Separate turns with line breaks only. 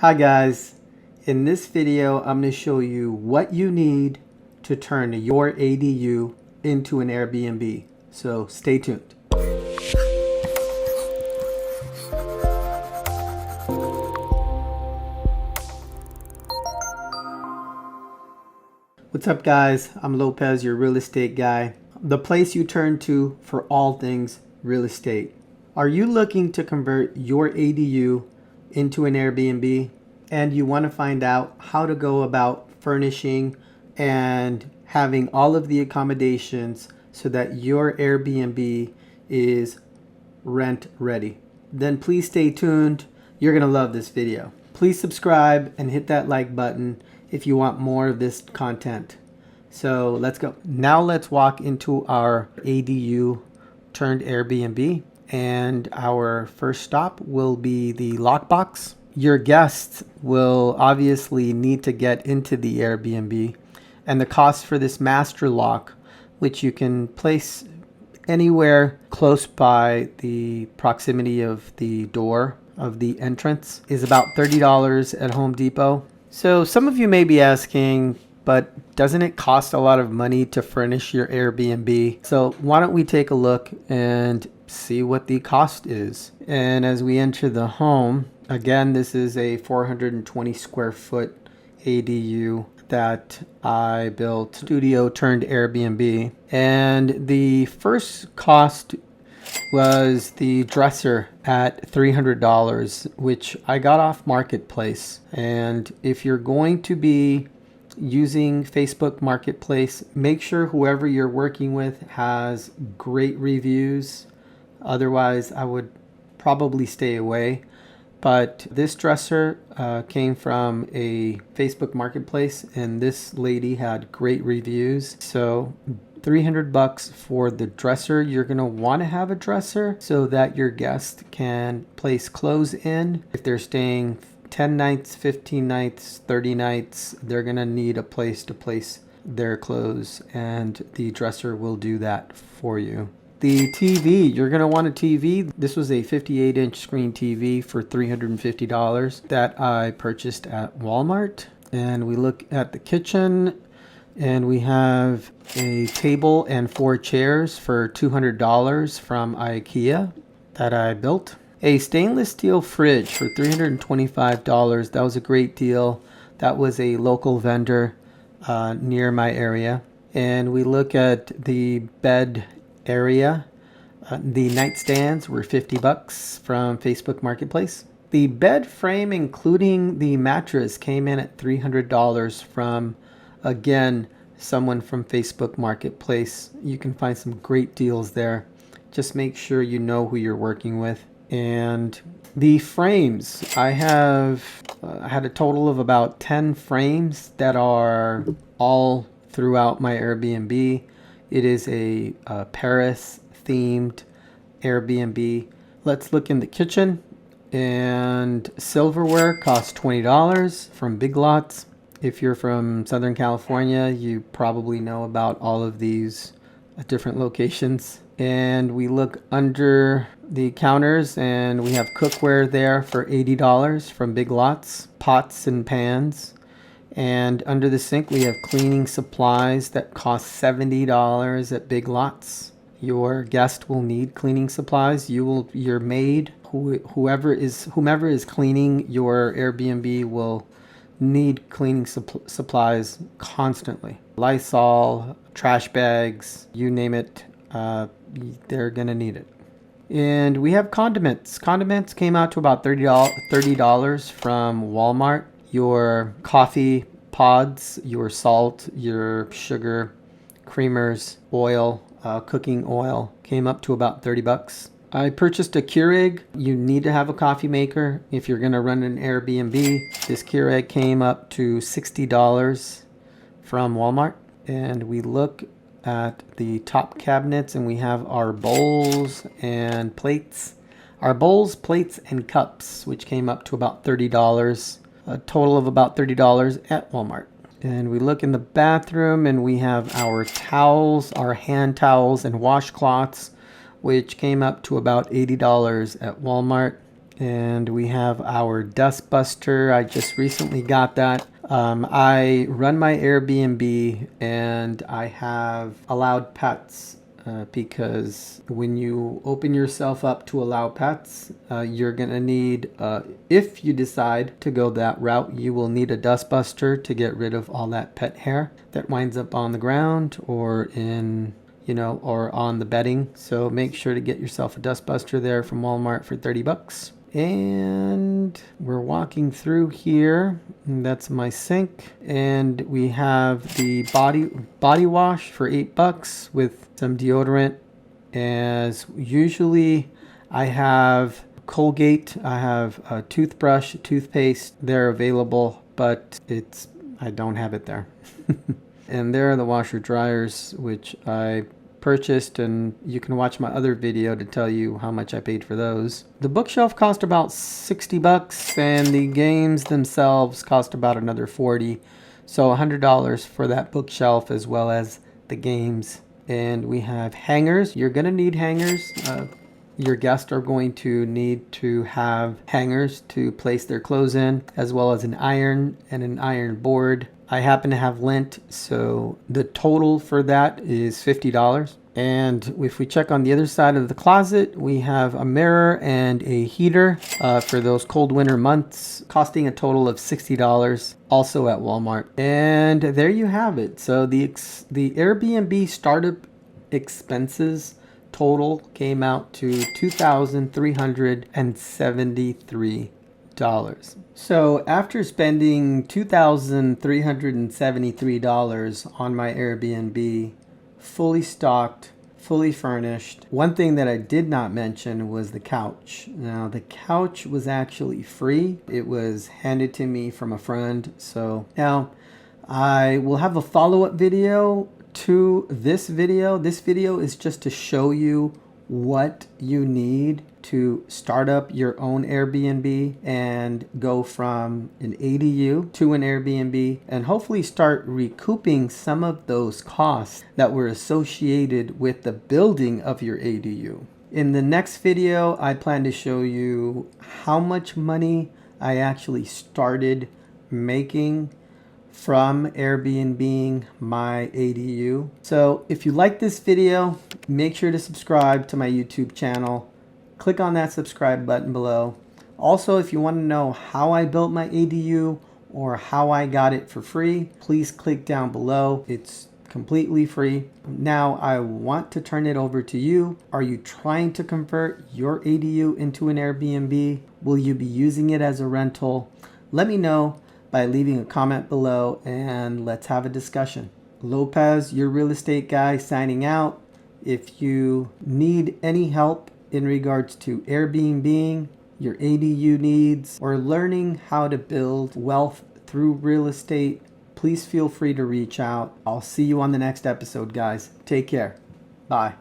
Hi guys, in this video I'm going to show you what you need to turn your ADU into an Airbnb, so stay tuned. What's up guys, I'm Lopez, your real estate guy, the place you turn to for all things real estate. Are you looking to convert your ADU into an Airbnb and you want to find out how to go about furnishing and having all of the accommodations so that your Airbnb is rent ready? Then please stay tuned. You're gonna love this video. Please subscribe and hit that like button if you want more of this content. So let's go. Now let's walk into our ADU turned Airbnb, and our first stop will be the Lockbox. Your guests will obviously need to get into the Airbnb, and the cost for this master lock, which you can place anywhere close by the proximity of the door of the entrance, is about $30 at Home Depot. So some of you may be asking, but doesn't it cost a lot of money to furnish your Airbnb? So why don't we take a look and see what the cost is. And as we enter the home, again, this is a 420 square foot ADU that I built, studio turned Airbnb. And the first cost was the dresser at $300, which I got off Marketplace. And if you're going to be using Facebook Marketplace, make sure whoever you're working with has great reviews. Otherwise, I would probably stay away. But this dresser came from a Facebook Marketplace, and this lady had great reviews. So $300 for the dresser. You're gonna want to have a dresser so that your guest can place clothes in. If they're staying 10 nights, 15 nights, 30 nights, they're gonna need a place to place their clothes, and the dresser will do that for you. The TV, you're gonna want a TV. This was a 58-inch screen TV for $350 that I purchased at Walmart. And we look at the kitchen, and we have a table and 4 chairs for $200 from IKEA that I built. A stainless steel fridge for $325. That was a great deal. That was a local vendor near my area. And we look at the bed area. The nightstands were $50 from Facebook Marketplace. The bed frame, including the mattress, came in at $300 from, again, someone from Facebook Marketplace. You can find some great deals there. Just make sure you know who you're working with. And the frames, I have had a total of about 10 frames that are all throughout my Airbnb. It is a Paris themed Airbnb. Let's look in the kitchen. And silverware costs $20 from Big Lots. If you're from Southern California, you probably know about all of these different locations. And we look under the counters, and we have cookware there for $80 from Big Lots, pots and pans. And under the sink, we have cleaning supplies that cost $70 at Big Lots. Your guest will need cleaning supplies. Your maid, whomever is cleaning your Airbnb will need cleaning supplies constantly. Lysol, trash bags, you name it, they're gonna need it. And we have condiments. Condiments came out to about $30 from Walmart. Your coffee pods, your salt, your sugar, creamers, oil, cooking oil came up to about $30. I purchased a Keurig. You need to have a coffee maker if you're gonna run an Airbnb. This Keurig came up to $60 from Walmart. And we look at the top cabinets, and we have our bowls and plates. Our bowls, plates, and cups, which came up to about $30. A total of about $30 at Walmart. And we look in the bathroom, and we have our towels, our hand towels and washcloths, which came up to about $80 at Walmart. And we have our dustbuster. I just recently got that. I run my Airbnb and I have allowed pets because when you open yourself up to allow pets, you're gonna need, if you decide to go that route, you will need a dustbuster to get rid of all that pet hair that winds up on the ground or in, or on the bedding. So make sure to get yourself a dustbuster there from Walmart for 30 bucks. And we're walking through here, and that's my sink, and we have the body wash for 8 bucks with some deodorant. As usually I have Colgate, I have a toothbrush, toothpaste, they're available, but I don't have it there. And there are the washer dryers, which I purchased, and you can watch my other video to tell you how much I paid for those. The bookshelf cost about 60 bucks and the games themselves cost about another 40. So $100 for that bookshelf as well as the games. And we have hangers. You're gonna need hangers. Your guests are going to need to have hangers to place their clothes in, as well as an iron and an iron board. I happen to have lint, so the total for that is $50. And if we check on the other side of the closet, we have a mirror and a heater for those cold winter months, costing a total of $60, also at Walmart. And there you have it. So the Airbnb startup expenses total came out to $2,373. So after spending $2,373 on my Airbnb, fully stocked, fully furnished, one thing that I did not mention was the couch. Now the couch was actually free. It was handed to me from a friend. So now I will have a follow-up video to this video. This video is just to show you what you need to start up your own Airbnb and go from an ADU to an Airbnb and hopefully start recouping some of those costs that were associated with the building of your ADU. In the next video, I plan to show you how much money I actually started making from Airbnb my ADU. So if you like this video, make sure to subscribe to my YouTube channel. Click on that subscribe button below. Also, if you want to know how I built my ADU or how I got it for free, please click down below. It's completely free. Now I want to turn it over to you. Are you trying to convert your ADU into an Airbnb? Will you be using it as a rental? Let me know by leaving a comment below and let's have a discussion. Lopez, your real estate guy, signing out. If you need any help in regards to Airbnb, your ADU needs, or learning how to build wealth through real estate, please feel free to reach out. I'll see you on the next episode, guys. Take care. Bye.